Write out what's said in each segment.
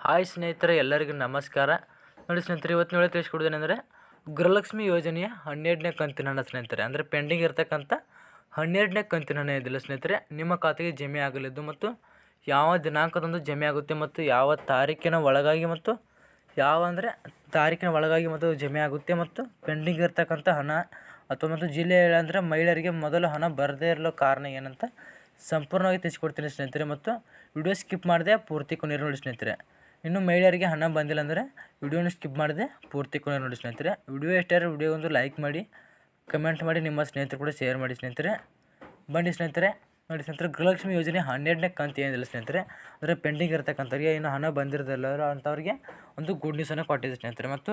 Hi ಸ್ನೇಹಿತರೆ, ಎಲ್ಲರಿಗೂ ನಮಸ್ಕಾರ. ನೋಡಿ ಸ್ನೇಹಿತರೆ, ಇವತ್ತು ನೋಡಿ ತಿಳಿಸ್ಕೊಡೋದೇನೆಂದರೆ ಗೃಹಲಕ್ಷ್ಮಿ ಯೋಜನೆಯ 12ನೇ ಕಂತಿನ ಹಣ ಸ್ನೇಹಿತರೆ, ಅಂದರೆ ಪೆಂಡಿಂಗ್ ಇರತಕ್ಕಂಥ 12ನೇ ಕಂತಿನ ಹಣ ಇದಿಲ್ಲ ಸ್ನೇಹಿತರೆ, ನಿಮ್ಮ ಖಾತೆಗೆ ಜಮೆ ಆಗಲಿದ್ದು ಮತ್ತು ಯಾವ ದಿನಾಂಕದಂದು ಜಮೆ ಆಗುತ್ತೆ ಮತ್ತು ಯಾವ ತಾರೀಕಿನ ಒಳಗಾಗಿ ಮತ್ತು ಜಮೆ ಆಗುತ್ತೆ ಮತ್ತು ಪೆಂಡಿಂಗ್ ಇರತಕ್ಕಂಥ ಹಣ ಅಥವಾ ಮತ್ತು ಜಿಲ್ಲೆ ಅಂದರೆ ಮಹಿಳೆಯರಿಗೆ ಮೊದಲು ಹಣ ಬರದೇ ಇರಲು ಕಾರಣ ಏನಂತ ಸಂಪೂರ್ಣವಾಗಿ ತಿಳಿಸ್ಕೊಡ್ತೀನಿ ಸ್ನೇಹಿತರೆ. ಮತ್ತು ವಿಡಿಯೋ ಸ್ಕಿಪ್ ಮಾಡದೆ ಪೂರ್ತಿ ಕೊನೆಯ ನೋಡಿ ಸ್ನೇಹಿತರೆ. ಇನ್ನು ಮಹಿಳೆಯರಿಗೆ ಹಣ ಬಂದಿಲ್ಲ ಅಂದರೆ ವಿಡಿಯೋನ ಸ್ಕಿಪ್ ಮಾಡದೆ ಪೂರ್ತಿ ಕೊನೆಯ ನೋಡಿ ಸ್ನೇಹಿತರೆ. ವಿಡಿಯೋ ಎಷ್ಟಾದ್ರೆ ವಿಡಿಯೋ ಒಂದು ಲೈಕ್ ಮಾಡಿ, ಕಮೆಂಟ್ ಮಾಡಿ, ನಿಮ್ಮ ಸ್ನೇಹಿತರು ಕೂಡ ಶೇರ್ ಮಾಡಿ ಸ್ನೇಹಿತರೆ. ಬನ್ನಿ ಸ್ನೇಹಿತರೆ, ನೋಡಿ ಸ್ನೇಹಿತರೆ, ಗೃಹಲಕ್ಷ್ಮಿ ಯೋಜನೆ 12ನೇ ಕಂತು ಏನಿಲ್ಲ ಸ್ನೇಹಿತರೆ, ಅಂದರೆ ಪೆಂಡಿಂಗ್ ಇರತಕ್ಕಂಥವ್ರಿಗೆ, ಇನ್ನು ಹಣ ಬಂದಿರೋದಿಲ್ಲ ಅಂಥವ್ರಿಗೆ ಒಂದು ಗುಡ್ ನ್ಯೂಸನ್ನು ಕೊಟ್ಟಿದೆ ಸ್ನೇಹಿತರೆ. ಮತ್ತು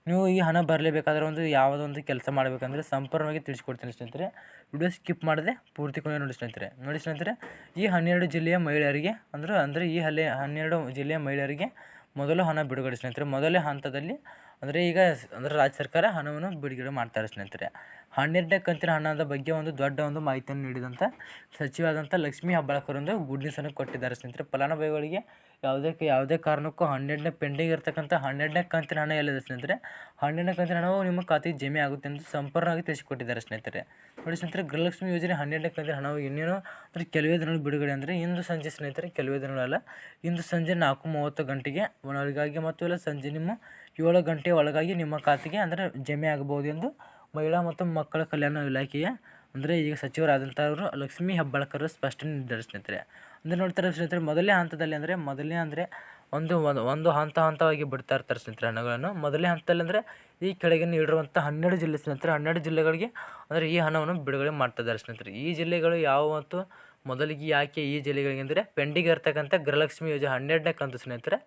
ನೀವು ಈ ಹಣ ಬರಲೇಬೇಕಾದ್ರೆ ಯಾವುದೋ ಒಂದು ಕೆಲಸ ಮಾಡಬೇಕಂದ್ರೆ ಸಂಪೂರ್ಣವಾಗಿ ತಿಳಿಸ್ಕೊಡ್ತೀನಿ ಸ್ನೇಹಿತರೆ. ವಿಡಿಯೋ ಸ್ಕಿಪ್ ಮಾಡದೆ ಪೂರ್ತಿ ಕೊನೆ ನೋಡಿ ಸ್ನೇಹಿತರೆ. ನೋಡಿ ಸ್ನೇಹಿತರೆ, ಈ 12 ಜಿಲ್ಲೆಯ ಮಹಿಳೆಯರಿಗೆ ಅಂದರೆ ಈ 12 ಜಿಲ್ಲೆಯ ಮಹಿಳೆಯರಿಗೆ ಮೊದಲು ಹಣ ಬಿಡುಗಡೆ ಸ್ನೇಹಿತರೆ. ಮೊದಲೇ ಹಂತದಲ್ಲಿ ಈಗ ರಾಜ್ಯ ಸರ್ಕಾರ ಹಣವನ್ನು ಬಿಡುಗಡೆ ಮಾಡ್ತಾರೆ ಸ್ನೇಹಿತರೆ. 12ನೇ ಕಂತಿನ ಹಣದ ಬಗ್ಗೆ ಒಂದು ದೊಡ್ಡ ಒಂದು ಮಾಹಿತಿಯನ್ನು ನೀಡಿದಂಥ ಸಚಿವರಾದಂಥ ಲಕ್ಷ್ಮೀ ಹೆಬ್ಬಾಳ್ಕರ್ ಒಂದು ಗುಡ್ ನ್ಯೂಸನ್ನು ಕೊಟ್ಟಿದ್ದಾರೆ ಸ್ನೇಹಿತರೆ. ಫಲಾನುಭವಿಗಳಿಗೆ ಯಾವುದೇ ಕಾರಣಕ್ಕೂ 12ನೇ ಪೆಂಡಿಂಗ್ ಇರತಕ್ಕಂಥ 12ನೇ ಕಂತಿನ ಹಣ ಎಲ್ಲಿದೆ ಸ್ನೇಹಿತರೆ, 12ನೇ ಕಂತಿನ ಹಣವು ನಿಮ್ಮ ಖಾತೆಗೆ ಜಮೆ ಆಗುತ್ತೆ ಎಂದು ಸಂಪೂರ್ಣವಾಗಿ ತಿಳಿಸಿಕೊಟ್ಟಿದ್ದಾರೆ ಸ್ನೇಹಿತರೆ. ನೋಡಿ ಸ್ನೇಹಿತರೆ, ಗೃಹಲಕ್ಷ್ಮಿ ಯೋಜನೆ 12ನೇ ಕಂತಿನ ಹಣವು ಇನ್ನೇನು ಅಂದರೆ ಕೆಲವೇ ದಿನಗಳು ಬಿಡುಗಡೆ ಅಂದರೆ ಇಂದು ಸಂಜೆ ಸ್ನೇಹಿತರೆ, ಕೆಲವೇ ದಿನಗಳಲ್ಲ, ಇಂದು ಸಂಜೆ 4:30 ಗಂಟೆಗೆ ಒಳಗಾಗಿ ಮತ್ತು ಇಲ್ಲ ಸಂಜೆ ನಿಮ್ಮ 7 ಗಂಟೆ ಒಳಗಾಗಿ ನಿಮ್ಮ ಖಾತೆಗೆ ಅಂದರೆ ಜಮೆ ಆಗಬಹುದು ಎಂದು ಮಹಿಳಾ ಮತ್ತು ಮಕ್ಕಳ ಕಲ್ಯಾಣ ಇಲಾಖೆಯ ಈಗ ಸಚಿವರಾದಂಥವರು ಲಕ್ಷ್ಮೀ ಹೆಬ್ಬಾಳ್ಕರ್ ಸ್ಪಷ್ಟನೆ ನೀಡಿದ್ದಾರೆ ಸ್ನೇಹಿತರೆ. ನೋಡ್ತಾರೆ ಸ್ನೇಹಿತರೆ, ಮೊದಲನೇ ಹಂತದಲ್ಲಿ ಒಂದು ಹಂತವಾಗಿ ಬಿಡ್ತಾ ಇರ್ತಾರೆ ಸ್ನೇಹಿತರೆ ಹಣಗಳನ್ನು. ಮೊದಲನೇ ಹಂತದಲ್ಲಿ ಈ ಕೆಳಗೆ ನೀಡಿರುವಂಥ 12 ಜಿಲ್ಲೆ ಸ್ನೇಹಿತರೆ, 12 ಜಿಲ್ಲೆಗಳಿಗೆ ಈ ಹಣವನ್ನು ಬಿಡುಗಡೆ ಮಾಡ್ತಿದ್ದಾರೆ ಸ್ನೇಹಿತರೆ. ಈ ಜಿಲ್ಲೆಗಳು ಯಾವ ಮತ್ತು ಮೊದಲಿಗೆ ಯಾಕೆ ಈ ಜಿಲ್ಲೆಗಳಿಗೆ ಅಂದರೆ ಪೆಂಡಿಂಗ್ ಇರತಕ್ಕಂಥ ಗೃಹಲಕ್ಷ್ಮಿ ಯೋಜನೆ 12ನೇ ಕಂತು ಸ್ನೇಹಿತರೆ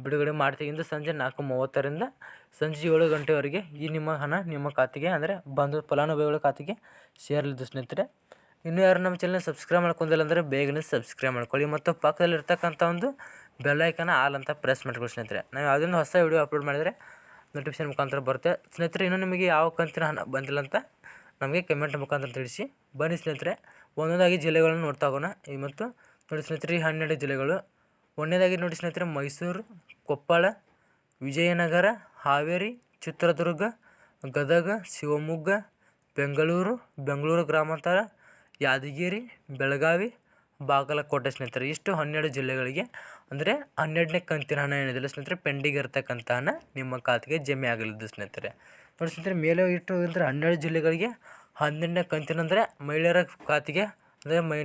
ಬಿಡುಗಡೆ ಮಾಡ್ತೀವಿ. ಇಂದು ಸಂಜೆ 4:30ರಿಂದ ಸಂಜೆ 7 ಗಂಟೆವರೆಗೆ ಈ ನಿಮ್ಮ ಹಣ ನಿಮ್ಮ ಖಾತೆಗೆ ಬಂದು ಫಲಾನುಭವಿಗಳ ಖಾತೆಗೆ ಸೇರಲಿದ್ದು ಸ್ನೇಹಿತರೆ. ಇನ್ನೂ ಯಾರು ನಮ್ಮ ಚಾನಲ್ನ ಸಬ್ಸ್ಕ್ರೈಬ್ ಮಾಡ್ಕೊಂಡಿಲ್ಲ ಅಂದರೆ ಬೇಗನೆ ಸಬ್ಸ್ಕ್ರೈಬ್ ಮಾಡ್ಕೊಳ್ಳಿ ಮತ್ತು ಪಕ್ಕದಲ್ಲಿರ್ತಕ್ಕಂಥ ಒಂದು ಬೆಲ್ಲೈಕನ್ನ ಆಲ್ ಅಂತ ಪ್ರೆಸ್ ಮಾಡ್ಕೊಳ್ಳಿ ಸ್ನೇಹಿತರೆ. ನಾವು ಯಾವುದೊಂದು ಹೊಸ ವಿಡಿಯೋ ಅಪ್ಲೋಡ್ ಮಾಡಿದರೆ ನೋಟಿಫಿಕೇಶನ್ ಮುಖಾಂತರ ಬರುತ್ತೆ ಸ್ನೇಹಿತರೆ. ಇನ್ನೂ ನಿಮಗೆ ಯಾವ ಕಂತಿನ ಹಣ ಬಂದಿಲ್ಲ ಅಂತ ನಮಗೆ ಕಮೆಂಟ್ ಮುಖಾಂತರ ತಿಳಿಸಿ. ಬನ್ನಿ ಸ್ನೇಹಿತರೆ, ಒಂದೊಂದಾಗಿ ಜಿಲ್ಲೆಗಳನ್ನು ನೋಡ್ತಾ ಹೋಗೋಣ. ಮತ್ತು ನೋಡಿ ಸ್ನೇಹಿತರೆ, ಈ 12 ಜಿಲ್ಲೆಗಳು ಒಂದನೇದಾಗಿ ನೋಡಿ ಸ್ನೇಹಿತರೆ, ಮೈಸೂರು, ಕೊಪ್ಪಳ, ವಿಜಯನಗರ, ಹಾವೇರಿ, ಚಿತ್ರದುರ್ಗ, ಗದಗ, ಶಿವಮೊಗ್ಗ, ಬೆಂಗಳೂರು ಗ್ರಾಮಾಂತರ, ಯಾದಗಿರಿ, ಬೆಳಗಾವಿ, ಬಾಗಲಕೋಟೆ ಸ್ನೇಹಿತರೆ. ಇಷ್ಟು 12 ಜಿಲ್ಲೆಗಳಿಗೆ 12ನೇ ಕಂತಿನ ಹಣ ಏನಿದೆ ಸ್ನೇಹಿತರೆ, ಪೆಂಡಿಂಗ್ ಇರತಕ್ಕಂಥ ಹಣ ನಿಮ್ಮ ಖಾತೆಗೆ ಜಮೆ ಆಗಲಿದ್ದು ಸ್ನೇಹಿತರೆ. ನೋಡಿ ಸ್ನೇಹಿತರೆ, ಮೇಲೆ ಇಟ್ಟು 12 ಜಿಲ್ಲೆಗಳಿಗೆ 12ನೇ ಕಂತಿನ ಮಹಿಳೆಯರ ಖಾತೆಗೆ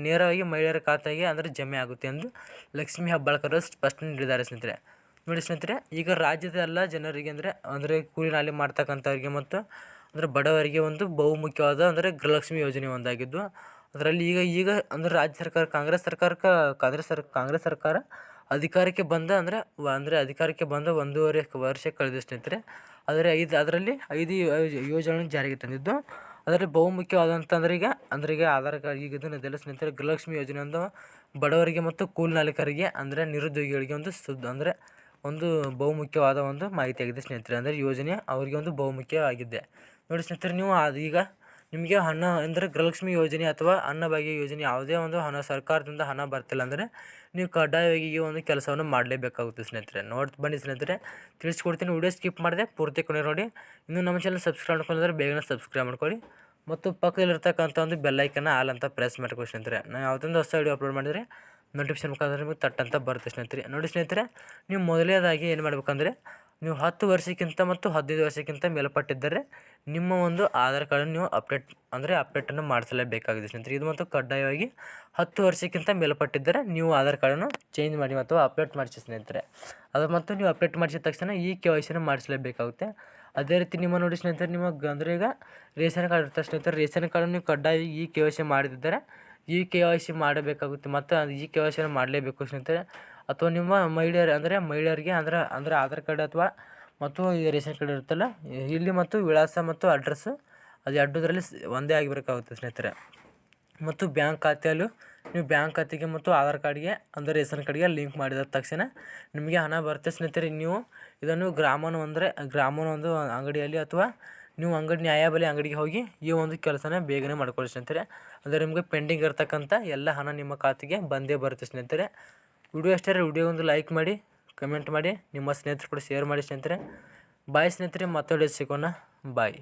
ನೇರವಾಗಿ ಮಹಿಳೆಯರ ಖಾತೆಗೆ ಜಮೆ ಆಗುತ್ತೆ ಎಂದು ಲಕ್ಷ್ಮೀ ಹೆಬ್ಬಾಳ್ಕರ್ ಸ್ಪಷ್ಟನೆ ನೀಡಿದ್ದಾರೆ ಸ್ನೇಹಿತರೆ. ನೋಡಿ ಸ್ನೇಹಿತರೆ, ಈಗ ರಾಜ್ಯದ ಎಲ್ಲ ಜನರಿಗೆ ಕೂಲಿ ನಾಲಿ ಮಾಡ್ತಕ್ಕಂಥವ್ರಿಗೆ ಮತ್ತು ಬಡವರಿಗೆ ಒಂದು ಬಹುಮುಖ್ಯವಾದ ಗೃಹಲಕ್ಷ್ಮಿ ಯೋಜನೆ ಒಂದಾಗಿದ್ದು, ಅದರಲ್ಲಿ ಈಗ ರಾಜ್ಯ ಸರ್ಕಾರ ಕಾಂಗ್ರೆಸ್ ಸರ್ಕಾರ ಅಧಿಕಾರಕ್ಕೆ ಬಂದ ಅಧಿಕಾರಕ್ಕೆ ಬಂದ 1.5 ವರ್ಷ ಕಳೆದ ಸ್ನೇಹಿತರೆ. ಅದರಲ್ಲಿ 5 ಯೋಜನೆಗಳನ್ನು ಜಾರಿಗೆ ತಂದಿದ್ದು, ಅದರಲ್ಲಿ ಬಹುಮುಖ್ಯವಾದಂಥ ಈಗ ಆಧಾರ್ ಕಾರ್ಡ್ ಈಗ ಇದನ್ನೆಲ್ಲ ಸ್ನೇಹಿತರೆ, ಗೃಹಲಕ್ಷ್ಮಿ ಯೋಜನೆ ಒಂದು ಬಡವರಿಗೆ ಮತ್ತು ಕೂಲಿ ನಾಲಿಕರಿಗೆ ನಿರುದ್ಯೋಗಿಗಳಿಗೆ ಒಂದು ಬಹುಮುಖ್ಯವಾದ ಒಂದು ಮಾಹಿತಿಯಾಗಿದೆ ಸ್ನೇಹಿತರೆ. ಯೋಜನೆ ಅವರಿಗೆ ಒಂದು ಬಹುಮುಖ್ಯವಾಗಿದೆ. ನೋಡಿ ಸ್ನೇಹಿತರೆ, ನೀವು ಈಗ ನಿಮಗೆ ಹಣ ಗೃಹಲಕ್ಷ್ಮಿ ಯೋಜನೆ ಅಥವಾ ಅನ್ನಭಾಗ್ಯ ಯೋಜನೆ ಯಾವುದೇ ಒಂದು ಸರ್ಕಾರದಿಂದ ಹಣ ಬರ್ತಿಲ್ಲ ಅಂದರೆ ನೀವು ಕಡ್ಡಾಯವಾಗಿ ಈ ಒಂದು ಕೆಲಸವನ್ನು ಮಾಡಲೇಬೇಕಾಗುತ್ತೆ ಸ್ನೇಹಿತರೆ. ಬನ್ನಿ ಸ್ನೇಹಿತರೆ, ತಿಳಿಸ್ಕೊಡ್ತೀನಿ. ವಿಡಿಯೋ ಸ್ಕಿಪ್ ಮಾಡಿದೆ ಪೂರ್ತಿ ಕೊನೆ ನೋಡಿ. ಇನ್ನೂ ನಮ್ಮ ಚಾನಲ್ ಸಬ್ಸ್ಕ್ರೈಬ್ ಮಾಡ್ಕೊಂಡ್ರೆ ಬೇಗನೆ ಸಬ್ಸ್ಕ್ರೈಬ್ ಮಾಡ್ಕೊಳ್ಳಿ ಮತ್ತು ಪಕ್ಕದಲ್ಲಿರ್ತಕ್ಕಂಥ ಒಂದು ಬೆಲ್ಲೈಕನ್ನ ಆಲ್ ಅಂತ ಪ್ರೆಸ್ ಮಾಡ್ಕೊಳ್ಳಿ ಸ್ನೇಹಿತರೆ. ನಾವು ಯಾವುದೊಂದು ಹೊಸ ವಿಡಿಯೋ ಅಪ್ಲೋಡ್ ಮಾಡಿದರೆ ನೋಟಿಫಿಕೇಶನ್ ಮುಖಾಂತರ ನಿಮಗೆ ತಟ್ಟಂತ ಬರುತ್ತೆ ಸ್ನೇಹಿತರೆ. ನೋಡಿ ಸ್ನೇಹಿತರೆ, ನೀವು ಮೊದಲನೇದಾಗಿ ಏನು ಮಾಡಬೇಕಂದ್ರೆ, ನೀವು 10 ವರ್ಷಕ್ಕಿಂತ ಮತ್ತು 15 ವರ್ಷಕ್ಕಿಂತ ಮೇಲ್ಪಟ್ಟಿದ್ದರೆ ನಿಮ್ಮ ಒಂದು ಆಧಾರ್ ಕಾರ್ಡನ್ನು ನೀವು ಅಪ್ಡೇಟನ್ನು ಮಾಡಿಸಲೇಬೇಕಾಗಿದೆ ಸ್ನೇಹಿತರೆ. ಇದು ಮತ್ತು ಕಡ್ಡಾಯವಾಗಿ 10 ವರ್ಷಕ್ಕಿಂತ ಮೇಲ್ಪಟ್ಟಿದ್ದರೆ ನೀವು ಆಧಾರ್ ಕಾರ್ಡನ್ನು ಚೇಂಜ್ ಮಾಡಿ ಅಥವಾ ಅಪ್ಡೇಟ್ ಮಾಡಿಸಿ ಸ್ನೇಹಿತರೆ. ಅದು ಮತ್ತು ನೀವು ಅಪ್ಡೇಟ್ ಮಾಡಿಸಿದ ತಕ್ಷಣ ಈ KYCನ ಮಾಡಿಸಲೇಬೇಕಾಗುತ್ತೆ. ಅದೇ ರೀತಿ ನೋಡಿ ಸ್ನೇಹಿತರೆ, ನಿಮಗೆ ಈಗ ರೇಷನ್ ಕಾರ್ಡ್ ಇರ್ತದೆ ಸ್ನೇಹಿತರೆ. ರೇಷನ್ ಕಾರ್ಡನ್ನು ನೀವು ಕಡ್ಡಾಯವಾಗಿ ಈ KYC ಮಾಡದಿದ್ದರೆ ಈ KYC ಮಾಡಬೇಕಾಗುತ್ತೆ ಮತ್ತು ಈ KYCನ ಮಾಡಲೇಬೇಕು ಸ್ನೇಹಿತರೆ. ಅಥವಾ ನಿಮ್ಮ ಮಹಿಳೆಯರಿಗೆ ಆಧಾರ್ ಕಾರ್ಡ್ ಅಥವಾ ಮತ್ತು ಈ ರೇಷನ್ ಕಾರ್ಡ್ ಇರುತ್ತಲ್ಲ, ಇಲ್ಲಿ ಮತ್ತು ವಿಳಾಸ ಮತ್ತು ಅಡ್ರೆಸ್ಸು ಅದು ಎರಡರಲ್ಲಿ ಒಂದೇ ಆಗಿರಬೇಕಾಗುತ್ತೆ ಸ್ನೇಹಿತರೆ. ಮತ್ತು ಬ್ಯಾಂಕ್ ಖಾತೆಯಲ್ಲೂ ನೀವು ಬ್ಯಾಂಕ್ ಖಾತೆಗೆ ಮತ್ತು ಆಧಾರ್ ಕಾರ್ಡ್ಗೆ ರೇಷನ್ ಕಾರ್ಡ್ಗೆ ಲಿಂಕ್ ಮಾಡಿದ ತಕ್ಷಣ ನಿಮಗೆ ಹಣ ಬರುತ್ತೆ ಸ್ನೇಹಿತರೆ. ನೀವು ಇದನ್ನು ಗ್ರಾಮೀಣ ಒಂದು ಅಂಗಡಿಯಲ್ಲಿ ಅಥವಾ ನೀವು ನ್ಯಾಯಬೆಲೆ ಅಂಗಡಿಗೆ ಹೋಗಿ ಈ ಒಂದು ಕೆಲಸನ ಬೇಗನೆ ಮಾಡ್ಕೊಳ್ಳಿ ಸ್ನೇಹಿತರೆ. ನಿಮಗೆ ಪೆಂಡಿಂಗ್ ಇರತಕ್ಕಂಥ ಎಲ್ಲ ಹಣ ನಿಮ್ಮ ಖಾತೆಗೆ ಬಂದೇ ಬರುತ್ತೆ ಸ್ನೇಹಿತರೆ. ವಿಡಿಯೋ ಇಷ್ಟ ವಿಡಿಯೋ ಒಂದು ಲೈಕ್ ಮಾಡಿ, ಕಮೆಂಟ್ ಮಾಡಿ, ನಿಮ್ಮ ಸ್ನೇಹಿತರು ಕೂಡ ಶೇರ್ ಮಾಡಿ ಸ್ನೇಹಿತರೆ. ಬಾಯ್ ಸ್ನೇಹಿತರೆ, ಮತ್ತೊಳ್ಳೆ ಸಿಗೋಣ. ಬಾಯ್.